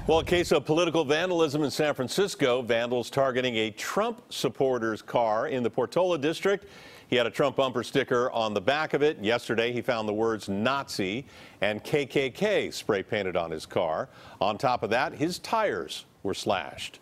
Well, a case of political vandalism in San Francisco. Vandals targeting a Trump supporter's car in the Portola district. He had a Trump bumper sticker on the back of it. Yesterday, he found the words Nazi and KKK spray painted on his car. On top of that, his tires were slashed.